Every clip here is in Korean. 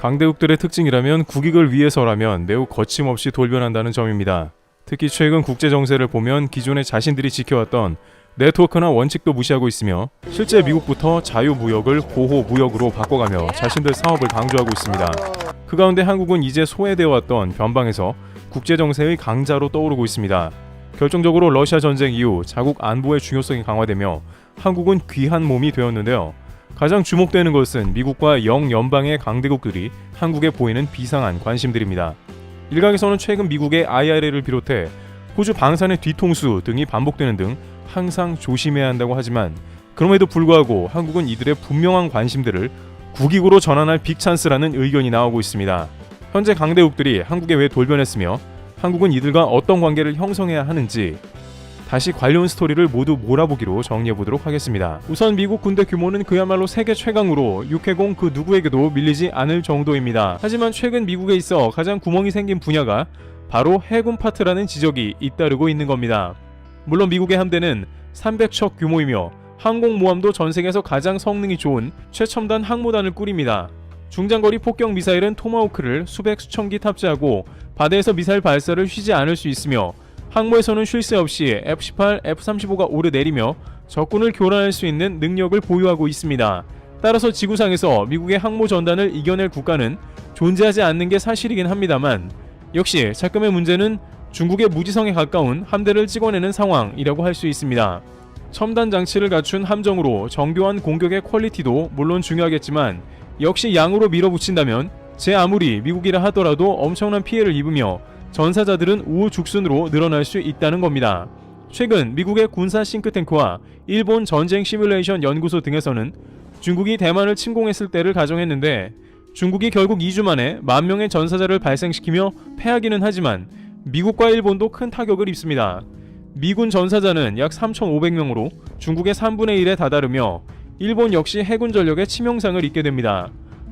강대국들의 특징이라면 국익을 위해서라면 매우 거침없이 돌변한다는 점입니다. 특히 최근 국제 정세를 보면 기존에 자신들이 지켜왔던 네트워크나 원칙도 무시하고 있으며 실제 미국부터 자유무역을 보호무역으로 바꿔가며 자신들 사업을 강조하고 있습니다. 그 가운데 한국은 이제 소외되어 왔던 변방에서 국제 정세의 강자로 떠오르고 있습니다. 결정적으로 러시아 전쟁 이후 자국 안보의 중요성이 강화되며 한국은 귀한 몸이 되었는데요. 가장 주목되는 것은 미국과 영연방의 강대국들이 한국에 보이는 비상한 관심들입니다. 일각에서는 최근 미국의 IRA를 비롯해 호주 방산의 뒤통수 등이 반복되는 등 항상 조심해야 한다고 하지만 그럼에도 불구하고 한국은 이들의 분명한 관심들을 국익으로 전환할 빅찬스라는 의견이 나오고 있습니다. 현재 강대국들이 한국에 왜 돌변했으며 한국은 이들과 어떤 관계를 형성해야 하는지 다시 관련 스토리를 모두 몰아보기로 정리해보도록 하겠습니다. 우선 미국 군대 규모는 그야말로 세계 최강으로 육해공 그 누구에게도 밀리지 않을 정도입니다. 하지만 최근 미국에 있어 가장 구멍이 생긴 분야가 바로 해군 파트라는 지적이 잇따르고 있는 겁니다. 물론 미국의 함대는 300척 규모이며 항공모함도 전세계에서 가장 성능이 좋은 최첨단 항모단을 꾸립니다. 중장거리 폭격 미사일은 토마호크를 수백 수천 기 탑재하고 바다에서 미사일 발사를 쉬지 않을 수 있으며 항모에서는 쉴 새 없이 F-18, F-35가 오르내리며 적군을 교란할 수 있는 능력을 보유하고 있습니다. 따라서 지구상에서 미국의 항모 전단을 이겨낼 국가는 존재하지 않는 게 사실이긴 합니다만 역시 작금의 문제는 중국의 무지성에 가까운 함대를 찍어내는 상황이라고 할 수 있습니다. 첨단 장치를 갖춘 함정으로 정교한 공격의 퀄리티도 물론 중요하겠지만 역시 양으로 밀어붙인다면 제 아무리 미국이라 하더라도 엄청난 피해를 입으며 전사자들은 우후죽순으로 늘어날 수 있다는 겁니다. 최근 미국의 군사 싱크탱크와 일본 전쟁 시뮬레이션 연구소 등에서는 중국이 대만을 침공했을 때를 가정했는데 중국이 결국 2주 만에 10,000명의 전사자를 발생시키며 패하기는 하지만 미국과 일본도 큰 타격을 입습니다. 미군 전사자는 약 3,500명으로 중국의 3분의 1에 다다르며 일본 역시 해군 전력의 치명상을 입게 됩니다.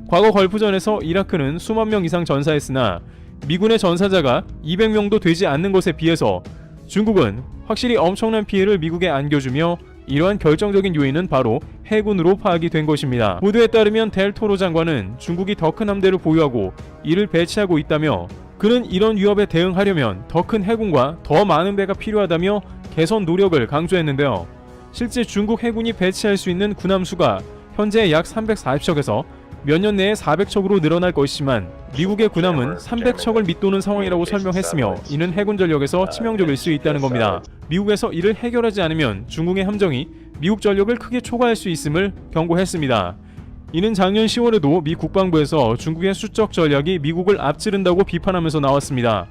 과거 걸프전에서 이라크는 수만 명 이상 전사했으나 미군의 전사자가 200명도 되지 않는 것에 비해서 중국은 확실히 엄청난 피해를 미국에 안겨주며 이러한 결정적인 요인은 바로 해군으로 파악이 된 것입니다. 보도에 따르면 델 토로 장관은 중국이 더 큰 함대를 보유하고 이를 배치하고 있다며 그는 이런 위협에 대응하려면 더 큰 해군과 더 많은 배가 필요하다며 개선 노력을 강조했는데요. 실제 중국 해군이 배치할 수 있는 군함 수가 현재 약 340척에서 몇 년 내에 400척으로 늘어날 것이지만 미국의 군함은 300척을 밑도는 상황이라고 설명했으며 이는 해군 전력에서 치명적일 수 있다는 겁니다. 미국에서 이를 해결하지 않으면 중국의 함정이 미국 전력을 크게 초과할 수 있음을 경고했습니다. 이는 작년 10월에도 미 국방부에서 중국의 수적 전략이 미국을 앞지른다고 비판하면서 나왔습니다.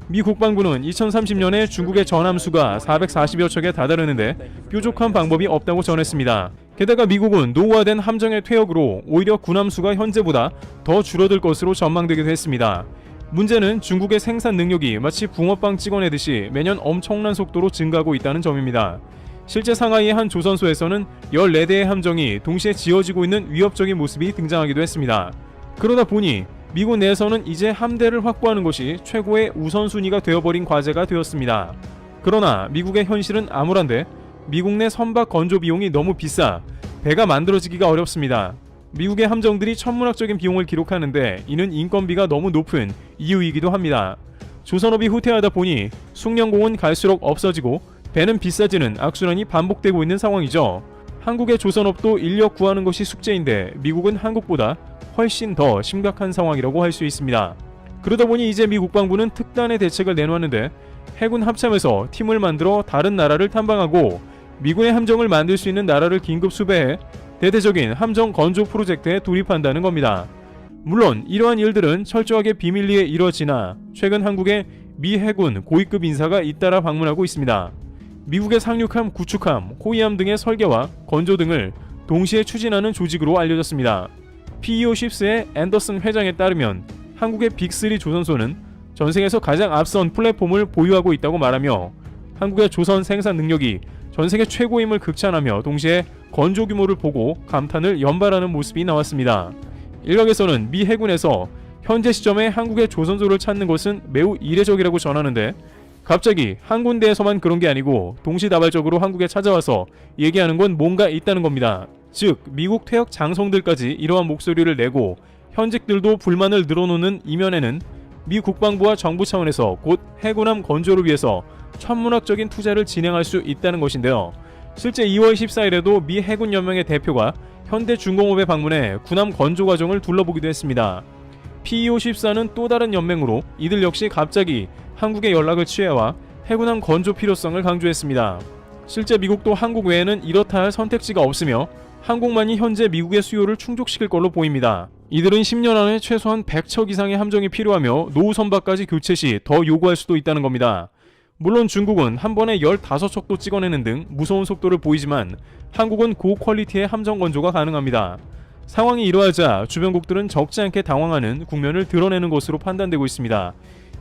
미 국방부는 2030년에 중국의 전함수가 440여 척에 다다르는데 뾰족한 방법이 없다고 전했습니다. 게다가 미국은 노후화된 함정의 퇴역으로 오히려 군함수가 현재보다 더 줄어들 것으로 전망되기도 했습니다. 문제는 중국의 생산 능력이 마치 붕어빵 찍어내듯이 매년 엄청난 속도로 증가하고 있다는 점입니다. 실제 상하이의 한 조선소에서는 14대의 함정이 동시에 지어지고 있는 위협적인 모습이 등장하기도 했습니다. 그러다 보니 미군 내에서는 이제 함대를 확보하는 것이 최고의 우선순위가 되어버린 과제가 되었습니다. 그러나 미국의 현실은 암울한데 미국 내 선박 건조 비용이 너무 비싸 배가 만들어지기가 어렵습니다. 미국의 함정들이 천문학적인 비용을 기록하는데 이는 인건비가 너무 높은 이유이기도 합니다. 조선업이 후퇴하다 보니 숙련공은 갈수록 없어지고 배는 비싸지는 악순환이 반복되고 있는 상황이죠. 한국의 조선업도 인력 구하는 것이 숙제인데 미국은 한국보다 훨씬 더 심각한 상황이라고 할 수 있습니다. 그러다 보니 이제 미 국방부는 특단의 대책을 내놓았는데 해군 합참에서 팀을 만들어 다른 나라를 탐방하고 미군의 함정을 만들 수 있는 나라를 긴급 수배해 대대적인 함정 건조 프로젝트에 돌입한다는 겁니다. 물론 이러한 일들은 철저하게 비밀리에 이뤄지나 최근 한국에 미 해군 고위급 인사가 잇따라 방문하고 있습니다. 미국의 상륙함, 구축함, 호위함 등의 설계와 건조 등을 동시에 추진하는 조직으로 알려졌습니다. PEO 쉽스의 앤더슨 회장에 따르면 한국의 빅3 조선소는 전세계에서 가장 앞선 플랫폼을 보유하고 있다고 말하며 한국의 조선 생산 능력이 전세계 최고임을 극찬하며 동시에 건조 규모를 보고 감탄을 연발하는 모습이 나왔습니다. 일각에서는 미 해군에서 현재 시점에 한국의 조선소를 찾는 것은 매우 이례적이라고 전하는데 갑자기 한 군데에서만 그런 게 아니고 동시다발적으로 한국에 찾아와서 얘기하는 건 뭔가 있다는 겁니다. 즉 미국 퇴역 장성들까지 이러한 목소리를 내고 현직들도 불만을 늘어놓는 이면에는 미 국방부와 정부 차원에서 곧 해군함 건조를 위해서 천문학적인 투자를 진행할 수 있다는 것인데요. 실제 2월 14일에도 미 해군연맹의 대표가 현대중공업에 방문해 군함 건조 과정을 둘러보기도 했습니다. PEO14는 또 다른 연맹으로 이들 역시 갑자기 한국에 연락을 취해와 해군함 건조 필요성을 강조했습니다. 실제 미국도 한국 외에는 이렇다 할 선택지가 없으며 한국만이 현재 미국의 수요를 충족시킬 걸로 보입니다. 이들은 10년 안에 최소한 100척 이상의 함정이 필요하며 노후 선박까지 교체 시 더 요구할 수도 있다는 겁니다. 물론 중국은 한 번에 15척도 찍어내는 등 무서운 속도를 보이지만 한국은 고퀄리티의 함정 건조가 가능합니다. 상황이 이러하자 주변국들은 적지 않게 당황하는 국면을 드러내는 것으로 판단되고 있습니다.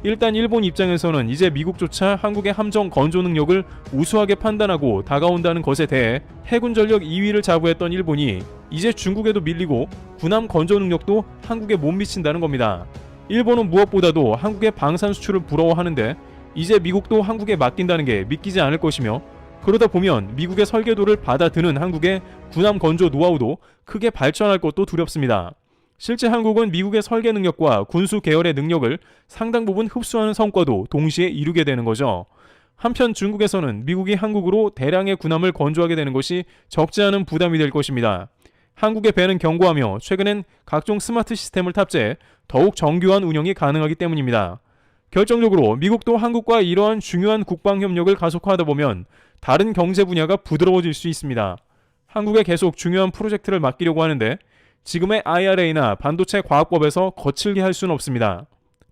일단 일본 입장에서는 이제 미국조차 한국의 함정 건조 능력을 우수하게 판단하고 다가온다는 것에 대해 해군 전력 2위를 자부했던 일본이 이제 중국에도 밀리고 군함 건조 능력도 한국에 못 미친다는 겁니다. 일본은 무엇보다도 한국의 방산 수출을 부러워하는데 이제 미국도 한국에 맡긴다는 게 믿기지 않을 것이며 그러다 보면 미국의 설계도를 받아드는 한국의 군함 건조 노하우도 크게 발전할 것도 두렵습니다. 실제 한국은 미국의 설계 능력과 군수 계열의 능력을 상당 부분 흡수하는 성과도 동시에 이루게 되는 거죠. 한편 중국에서는 미국이 한국으로 대량의 군함을 건조하게 되는 것이 적지 않은 부담이 될 것입니다. 한국의 배는 견고하며 최근엔 각종 스마트 시스템을 탑재해 더욱 정교한 운영이 가능하기 때문입니다. 결정적으로 미국도 한국과 이러한 중요한 국방 협력을 가속화하다 보면 다른 경제 분야가 부드러워질 수 있습니다. 한국에 계속 중요한 프로젝트를 맡기려고 하는데 지금의 IRA나 반도체 과학법에서 거칠게 할 수는 없습니다.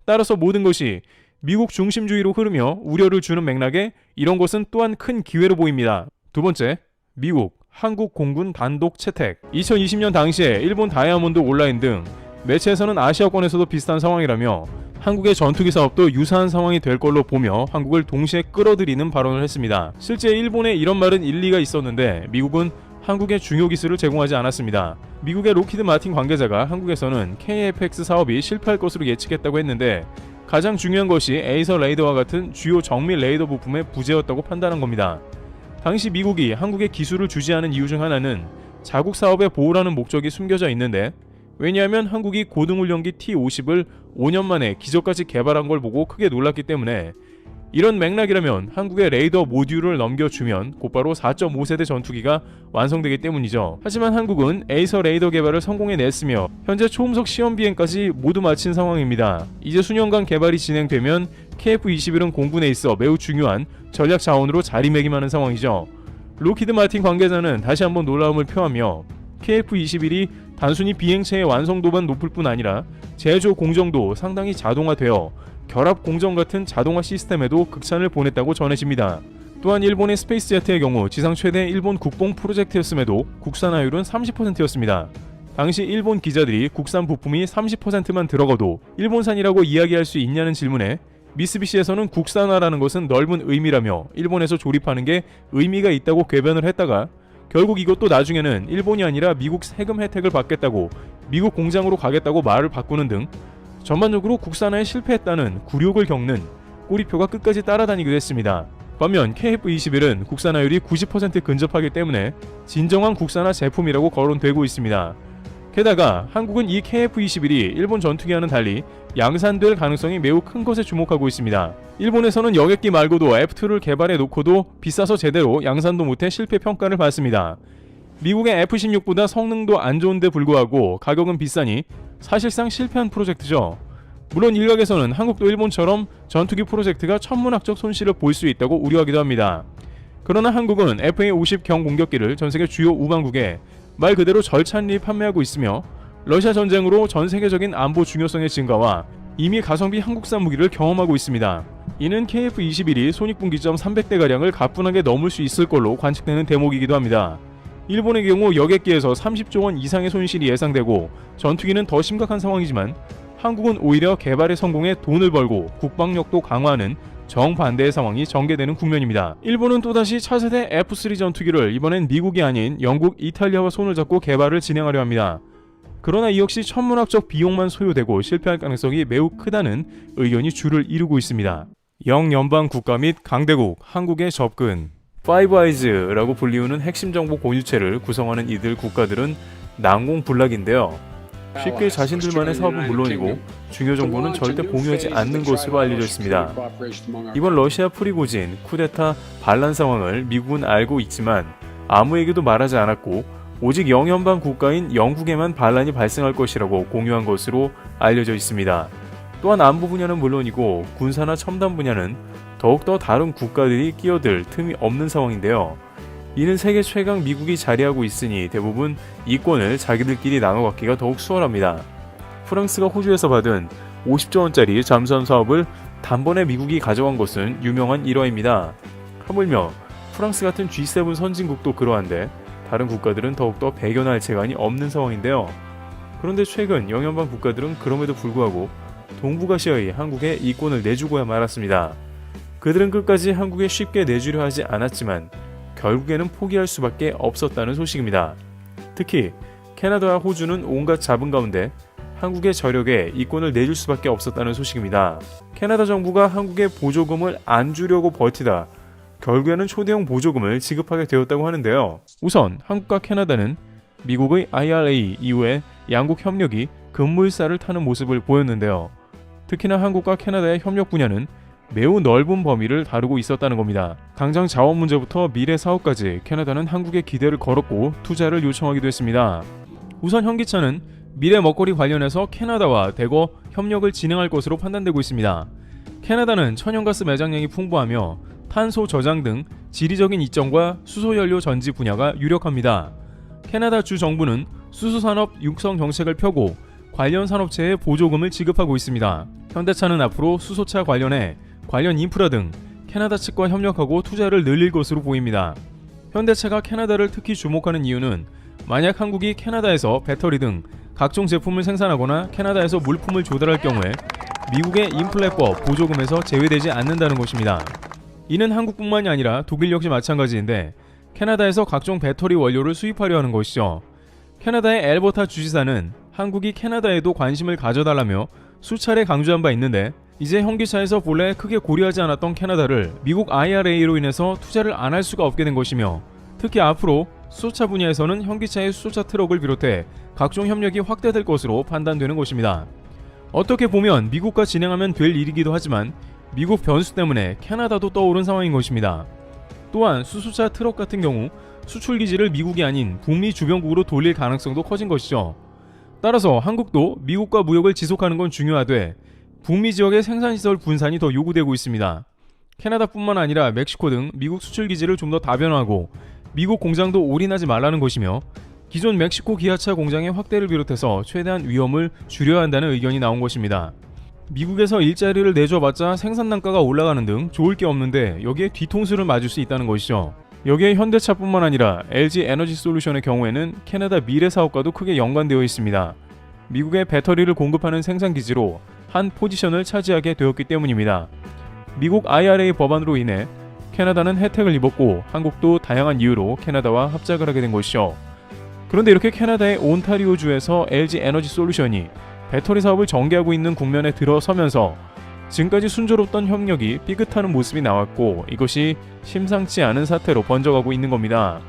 따라서 모든 것이 미국 중심주의로 흐르며 우려를 주는 맥락에 이런 것은 또한 큰 기회로 보입니다. 두 번째, 미국, 한국 공군 단독 채택. 2020년 당시에 일본 다이아몬드 온라인 등 매체에서는 아시아권에서도 비슷한 상황이라며 한국의 전투기 사업도 유사한 상황이 될 걸로 보며 한국을 동시에 끌어들이는 발언을 했습니다. 실제 일본의 이런 말은 일리가 있었는데 미국은 한국의 중요 기술을 제공하지 않았습니다. 미국의 로키드 마틴 관계자가 한국에서는 KF-X 사업이 실패할 것으로 예측했다고 했는데 가장 중요한 것이 에이서 레이더와 같은 주요 정밀 레이더 부품의 부재였다고 판단한 겁니다. 당시 미국이 한국에 기술을 주지 않은 이유 중 하나는 자국 사업의 보호라는 목적이 숨겨져 있는데 왜냐하면 한국이 고등훈련기 T-50을 5년 만에 기적같이 개발한 걸 보고 크게 놀랐기 때문에 이런 맥락이라면 한국의 레이더 모듈을 넘겨주면 곧바로 4.5세대 전투기가 완성되기 때문이죠. 하지만 한국은 에이서 레이더 개발을 성공해냈으며 현재 초음속 시험 비행까지 모두 마친 상황입니다. 이제 수년간 개발이 진행되면 KF-21은 공군에 있어 매우 중요한 전략 자원으로 자리매김하는 상황이죠. 로키드 마틴 관계자는 다시 한번 놀라움을 표하며 KF-21이 단순히 비행체의 완성도만 높을 뿐 아니라 제조 공정도 상당히 자동화되어 결합 공정 같은 자동화 시스템에도 극찬을 보냈다고 전해집니다. 또한 일본의 스페이스제트의 경우 지상 최대 일본 국뽕 프로젝트였음에도 국산화율은 30%였습니다. 당시 일본 기자들이 국산 부품이 30%만 들어가도 일본산이라고 이야기할 수 있냐는 질문에 미쓰비시에서는 국산화라는 것은 넓은 의미라며 일본에서 조립하는 게 의미가 있다고 궤변을 했다가 결국 이것도 나중에는 일본이 아니라 미국 세금 혜택을 받겠다고 미국 공장으로 가겠다고 말을 바꾸는 등 전반적으로 국산화에 실패했다는 굴욕을 겪는 꼬리표가 끝까지 따라다니기도 했습니다. 반면 KF-21은 국산화율이 90% 근접하기 때문에 진정한 국산화 제품이라고 거론되고 있습니다. 게다가 한국은 이 KF-21이 일본 전투기와는 달리 양산될 가능성이 매우 큰 것에 주목하고 있습니다. 일본에서는 여객기 말고도 F2를 개발해 놓고도 비싸서 제대로 양산도 못해 실패 평가를 받습니다. 미국의 F-16보다 성능도 안 좋은데 불구하고 가격은 비싸니 사실상 실패한 프로젝트죠. 물론 일각에서는 한국도 일본처럼 전투기 프로젝트가 천문학적 손실을 볼 수 있다고 우려하기도 합니다. 그러나 한국은 FA-50 경공격기를 전세계 주요 우방국에 말 그대로 절찬리 판매하고 있으며 러시아 전쟁으로 전 세계적인 안보 중요성의 증가와 이미 가성비 한국산 무기를 경험하고 있습니다. 이는 KF-21이 손익분기점 300대가량을 가뿐하게 넘을 수 있을 걸로 관측되는 대목이기도 합니다. 일본의 경우 여객기에서 30조 원 이상의 손실이 예상되고 전투기는 더 심각한 상황이지만 한국은 오히려 개발에 성공해 돈을 벌고 국방력도 강화하는 정반대의 상황이 전개되는 국면입니다. 일본은 또다시 차세대 F3 전투기를 이번엔 미국이 아닌 영국, 이탈리아와 손을 잡고 개발을 진행하려 합니다. 그러나 이 역시 천문학적 비용만 소요되고 실패할 가능성이 매우 크다는 의견이 줄을 이루고 있습니다. 영연방 국가 및 강대국, 한국의 접근. 파이브 아이즈라고 불리우는 핵심 정보 공유체를 구성하는 이들 국가들은 난공불락인데요. 쉽게 자신들만의 사업은 물론이고 중요 정보는 절대 공유하지 않는 것으로 알려져 있습니다. 이번 러시아 프리고진, 쿠데타, 반란 상황을 미국은 알고 있지만 아무에게도 말하지 않았고 오직 영연방 국가인 영국에만 반란이 발생할 것이라고 공유한 것으로 알려져 있습니다. 또한 안보 분야는 물론이고 군사나 첨단 분야는 더욱더 다른 국가들이 끼어들 틈이 없는 상황인데요. 이는 세계 최강 미국이 자리하고 있으니 대부분 이권을 자기들끼리 나눠 갖기가 더욱 수월합니다. 프랑스가 호주에서 받은 50조 원짜리 잠수함 사업을 단번에 미국이 가져간 것은 유명한 일화입니다. 하물며 프랑스 같은 G7 선진국도 그러한데 다른 국가들은 더욱더 배견할 재간이 없는 상황인데요. 그런데 최근 영연방 국가들은 그럼에도 불구하고 동북아시아의 한국에 이권을 내주고야 말았습니다. 그들은 끝까지 한국에 쉽게 내주려 하지 않았지만 결국에는 포기할 수밖에 없었다는 소식입니다. 특히 캐나다와 호주는 온갖 잡음 가운데 한국의 저력에 이권을 내줄 수밖에 없었다는 소식입니다. 캐나다 정부가 한국에 보조금을 안 주려고 버티다 결국에는 초대형 보조금을 지급하게 되었다고 하는데요. 우선 한국과 캐나다는 미국의 IRA 이후에 양국 협력이 급물살을 타는 모습을 보였는데요. 특히나 한국과 캐나다의 협력 분야는 매우 넓은 범위를 다루고 있었다는 겁니다. 당장 자원 문제부터 미래 사업까지 캐나다는 한국에 기대를 걸었고 투자를 요청하기도 했습니다. 우선 현기차는 미래 먹거리 관련해서 캐나다와 대거 협력을 진행할 것으로 판단되고 있습니다. 캐나다는 천연가스 매장량이 풍부하며 탄소 저장 등 지리적인 이점과 수소연료 전지 분야가 유력합니다. 캐나다 주 정부는 수소산업 육성 정책을 펴고 관련 산업체에 보조금을 지급하고 있습니다. 현대차는 앞으로 수소차 관련해 관련 인프라 등 캐나다 측과 협력하고 투자를 늘릴 것으로 보입니다. 현대차가 캐나다를 특히 주목하는 이유는 만약 한국이 캐나다에서 배터리 등 각종 제품을 생산하거나 캐나다에서 물품을 조달할 경우에 미국의 인플레법 보조금에서 제외되지 않는다는 것입니다. 이는 한국뿐만이 아니라 독일 역시 마찬가지인데 캐나다에서 각종 배터리 원료를 수입하려 하는 것이죠. 캐나다의 엘버타 주지사는 한국이 캐나다에도 관심을 가져달라며 수차례 강조한 바 있는데 이제 현기차에서 본래 크게 고려하지 않았던 캐나다를 미국 IRA로 인해서 투자를 안 할 수가 없게 된 것이며 특히 앞으로 수소차 분야에서는 현기차의 수소차 트럭을 비롯해 각종 협력이 확대될 것으로 판단되는 것입니다. 어떻게 보면 미국과 진행하면 될 일이기도 하지만 미국 변수 때문에 캐나다도 떠오른 상황인 것입니다. 또한 수소차 트럭 같은 경우 수출 기지를 미국이 아닌 북미 주변국으로 돌릴 가능성도 커진 것이죠. 따라서 한국도 미국과 무역을 지속하는 건 중요하되 북미 지역의 생산시설 분산이 더 요구되고 있습니다. 캐나다뿐만 아니라 멕시코 등 미국 수출 기지를 좀 더 다변화하고 미국 공장도 올인하지 말라는 것이며 기존 멕시코 기아차 공장의 확대를 비롯해서 최대한 위험을 줄여야 한다는 의견이 나온 것입니다. 미국에서 일자리를 내줘봤자 생산 단가가 올라가는 등 좋을 게 없는데 여기에 뒤통수를 맞을 수 있다는 것이죠. 여기에 현대차뿐만 아니라 LG 에너지 솔루션의 경우에는 캐나다 미래 사업과도 크게 연관되어 있습니다. 미국의 배터리를 공급하는 생산 기지로 한 포지션을 차지하게 되었기 때문입니다. 미국 IRA 법안으로 인해 캐나다는 혜택을 입었고 한국도 다양한 이유로 캐나다와 합작을 하게 된 것이죠. 그런데 이렇게 캐나다의 온타리오주에서 LG 에너지 솔루션이 배터리 사업을 전개하고 있는 국면에 들어서면서 지금까지 순조롭던 협력이 삐끗하는 모습이 나왔고 이것이 심상치 않은 사태로 번져가고 있는 겁니다.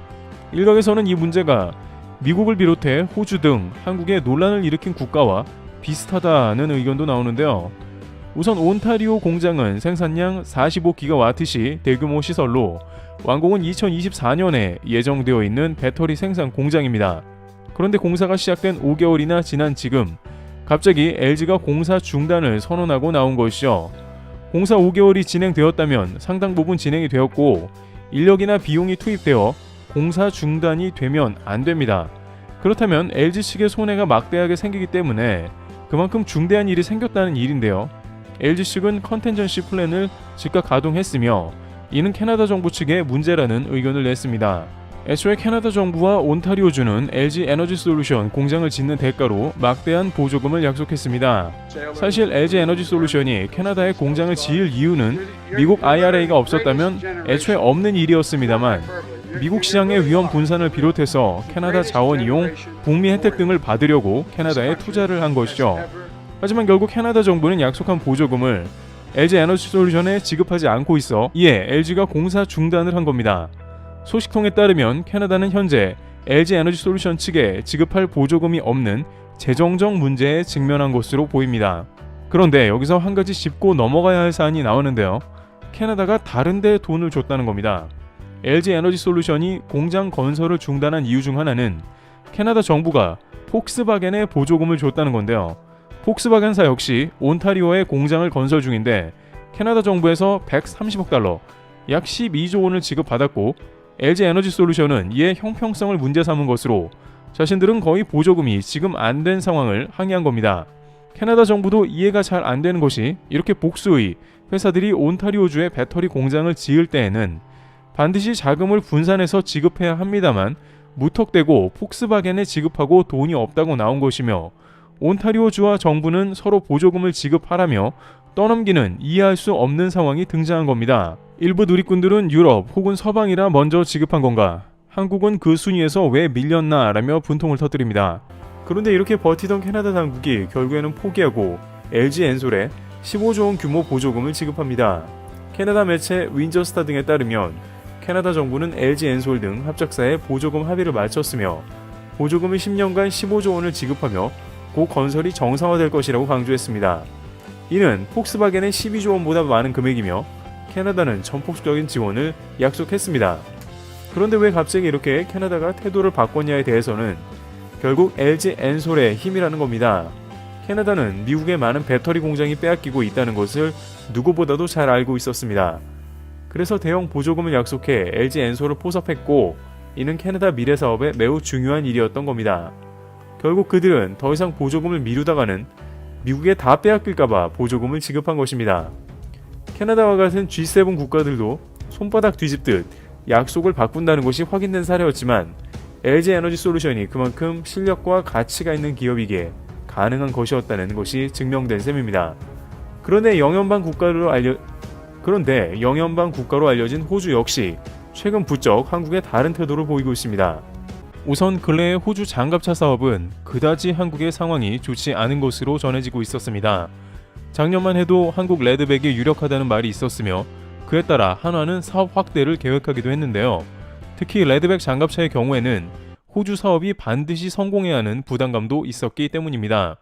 일각에서는 이 문제가 미국을 비롯해 호주 등 한국에 논란을 일으킨 국가와 비슷하다는 의견도 나오는데요. 우선 온타리오 공장은 생산량 45GW시 대규모 시설로 완공은 2024년에 예정되어 있는 배터리 생산 공장입니다. 그런데 공사가 시작된 5개월이나 지난 지금 갑자기 LG가 공사 중단을 선언하고 나온 것이죠. 공사 5개월이 진행되었다면 상당 부분 진행이 되었고 인력이나 비용이 투입되어 공사 중단이 되면 안 됩니다. 그렇다면 LG 측의 손해가 막대하게 생기기 때문에 그만큼 중대한 일이 생겼다는 일인데요. LG 측은 컨텐전시 플랜을 즉각 가동했으며 이는 캐나다 정부 측의 문제라는 의견을 냈습니다. 애초에 캐나다 정부와 온타리오주는 LG 에너지 솔루션 공장을 짓는 대가로 막대한 보조금을 약속했습니다. 사실 LG 에너지 솔루션이 캐나다에 공장을 지을 이유는 미국 IRA가 없었다면 애초에 없는 일이었습니다만 미국 시장의 위험 분산을 비롯해서 캐나다 자원 이용, 북미 혜택 등을 받으려고 캐나다에 투자를 한 것이죠. 하지만 결국 캐나다 정부는 약속한 보조금을 LG 에너지 솔루션에 지급하지 않고 있어 이에 LG가 공사 중단을 한 겁니다. 소식통에 따르면 캐나다는 현재 LG 에너지 솔루션 측에 지급할 보조금이 없는 재정적 문제에 직면한 것으로 보입니다. 그런데 여기서 한 가지 짚고 넘어가야 할 사안이 나오는데요. 캐나다가 다른 데 돈을 줬다는 겁니다. LG 에너지 솔루션이 공장 건설을 중단한 이유 중 하나는 캐나다 정부가 폭스바겐에 보조금을 줬다는 건데요. 폭스바겐사 역시 온타리오에 공장을 건설 중인데 캐나다 정부에서 130억 달러, 약 12조 원을 지급받았고 LG 에너지 솔루션은 이에 형평성을 문제 삼은 것으로 자신들은 거의 보조금이 지금 안 된 상황을 항의한 겁니다. 캐나다 정부도 이해가 잘 안 되는 것이 이렇게 복수의 회사들이 온타리오주에 배터리 공장을 지을 때에는 반드시 자금을 분산해서 지급해야 합니다만 무턱대고 폭스바겐에 지급하고 돈이 없다고 나온 것이며 온타리오주와 정부는 서로 보조금을 지급하라며 떠넘기는 이해할 수 없는 상황이 등장한 겁니다. 일부 누리꾼들은 유럽 혹은 서방이라 먼저 지급한 건가? 한국은 그 순위에서 왜 밀렸나? 라며 분통을 터뜨립니다. 그런데 이렇게 버티던 캐나다 당국이 결국에는 포기하고 LG 엔솔에 15조 원 규모 보조금을 지급합니다. 캐나다 매체 윈저스타 등에 따르면 캐나다 정부는 LG 엔솔 등 합작사에 보조금 합의를 마쳤으며 보조금을 10년간 15조 원을 지급하며 고 건설이 정상화될 것이라고 강조했습니다. 이는 폭스바겐의 12조 원보다 많은 금액이며 캐나다는 전폭적인 지원을 약속했습니다. 그런데 왜 갑자기 이렇게 캐나다가 태도를 바꿨냐에 대해서는 결국 LG 엔솔의 힘이라는 겁니다. 캐나다는 미국의 많은 배터리 공장이 빼앗기고 있다는 것을 누구보다도 잘 알고 있었습니다. 그래서 대형 보조금을 약속해 LG 엔솔을 포섭했고 이는 캐나다 미래 사업에 매우 중요한 일이었던 겁니다. 결국 그들은 더 이상 보조금을 미루다가는 미국에 다 빼앗길까봐 보조금을 지급한 것입니다. 캐나다와 같은 G7 국가들도 손바닥 뒤집듯 약속을 바꾼다는 것이 확인된 사례였지만 LG 에너지 솔루션이 그만큼 실력과 가치가 있는 기업이기에 가능한 것이었다는 것이 증명된 셈입니다. 그런데 영연방 국가로 알려진 호주 역시 최근 부쩍 한국에 다른 태도를 보이고 있습니다. 우선 근래의 호주 장갑차 사업은 그다지 한국의 상황이 좋지 않은 것으로 전해지고 있었습니다. 작년만 해도 한국 레드백이 유력하다는 말이 있었으며 그에 따라 한화는 사업 확대를 계획하기도 했는데요. 특히 레드백 장갑차의 경우에는 호주 사업이 반드시 성공해야 하는 부담감도 있었기 때문입니다.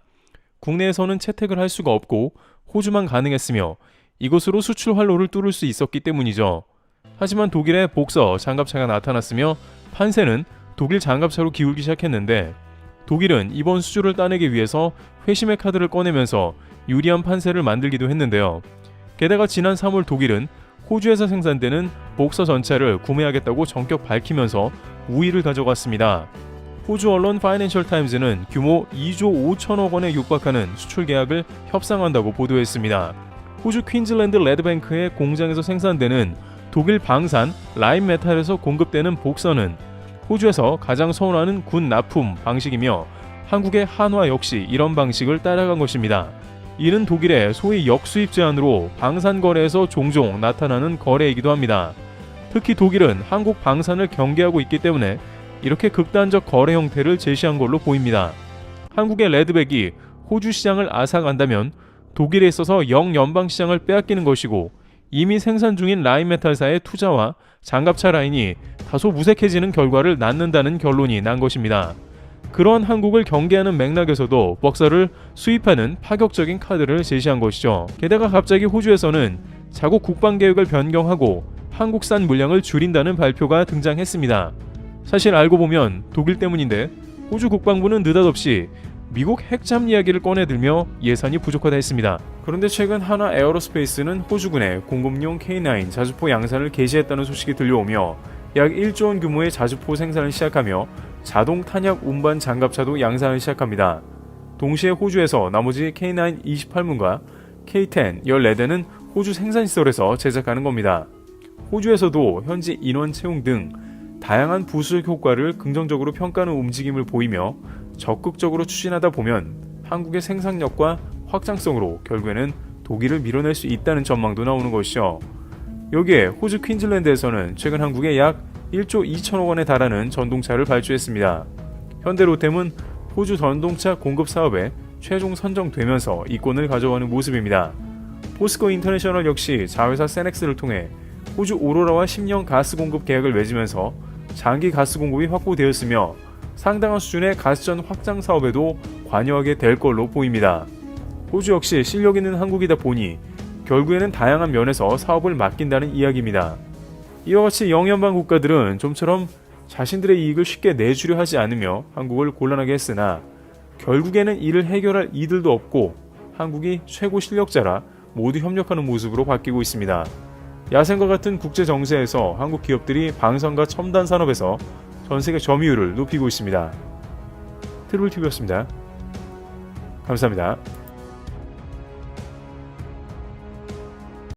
국내에서는 채택을 할 수가 없고 호주만 가능했으며 이것으로 수출 활로를 뚫을 수 있었기 때문이죠. 하지만 독일의 복서 장갑차가 나타났으며 판세는 독일 장갑차로 기울기 시작했는데 독일은 이번 수주를 따내기 위해서 회심의 카드를 꺼내면서 유리한 판세를 만들기도 했는데요. 게다가 지난 3월 독일은 호주에서 생산되는 복서 전차를 구매하겠다고 전격 밝히면서 우위를 가져갔습니다. 호주 언론 파이낸셜 타임즈는 규모 2조 5천억 원에 육박하는 수출 계약을 협상한다고 보도했습니다. 호주 퀸즐랜드 레드뱅크의 공장에서 생산되는 독일 방산 라임메탈에서 공급되는 복서는 호주에서 가장 선호하는 군 납품 방식이며 한국의 한화 역시 이런 방식을 따라간 것입니다. 이는 독일의 소위 역수입 제한으로 방산 거래에서 종종 나타나는 거래이기도 합니다. 특히 독일은 한국 방산을 경계하고 있기 때문에 이렇게 극단적 거래 형태를 제시한 걸로 보입니다. 한국의 레드백이 호주 시장을 앗아간다면 독일에 있어서 영연방 시장을 빼앗기는 것이고 이미 생산 중인 라인메탈사의 투자와 장갑차 라인이 다소 무색해지는 결과를 낳는다는 결론이 난 것입니다. 그런 한국을 경계하는 맥락에서도 벅서를 수입하는 파격적인 카드를 제시한 것이죠. 게다가 갑자기 호주에서는 자국 국방계획을 변경하고 한국산 물량을 줄인다는 발표가 등장했습니다. 사실 알고 보면 독일 때문인데 호주 국방부는 느닷없이 미국 핵잠 이야기를 꺼내들며 예산이 부족하다 했습니다. 그런데 최근 한화 에어로스페이스는 호주군에 공급용 K9 자주포 양산을 개시했다는 소식이 들려오며 약 1조 원 규모의 자주포 생산을 시작하며 자동 탄약 운반 장갑차도 양산을 시작합니다. 동시에 호주에서 나머지 K9 28문과 K10 14대는 호주 생산시설에서 제작하는 겁니다. 호주에서도 현지 인원 채용 등 다양한 부수적 효과를 긍정적으로 평가하는 움직임을 보이며 적극적으로 추진하다 보면 한국의 생산력과 확장성으로 결국에는 독일을 밀어낼 수 있다는 전망도 나오는 것이죠. 여기에 호주 퀸즐랜드에서는 최근 한국에 약 1조 2천억 원에 달하는 전동차를 발주했습니다. 현대로템은 호주 전동차 공급 사업에 최종 선정되면서 이권을 가져가는 모습입니다. 포스코 인터내셔널 역시 자회사 세넥스를 통해 호주 오로라와 10년 가스 공급 계약을 맺으면서 장기 가스 공급이 확보되었으며 상당한 수준의 가스전 확장 사업에도 관여하게 될 걸로 보입니다. 호주 역시 실력 있는 한국이다 보니 결국에는 다양한 면에서 사업을 맡긴다는 이야기입니다. 이와 같이 영연방 국가들은 좀처럼 자신들의 이익을 쉽게 내주려 하지 않으며 한국을 곤란하게 했으나 결국에는 이를 해결할 이들도 없고 한국이 최고 실력자라 모두 협력하는 모습으로 바뀌고 있습니다. 야생과 같은 국제 정세에서 한국 기업들이 방산과 첨단 산업에서 전 세계 점유율을 높이고 있습니다. 트리블TV였습니다. 감사합니다.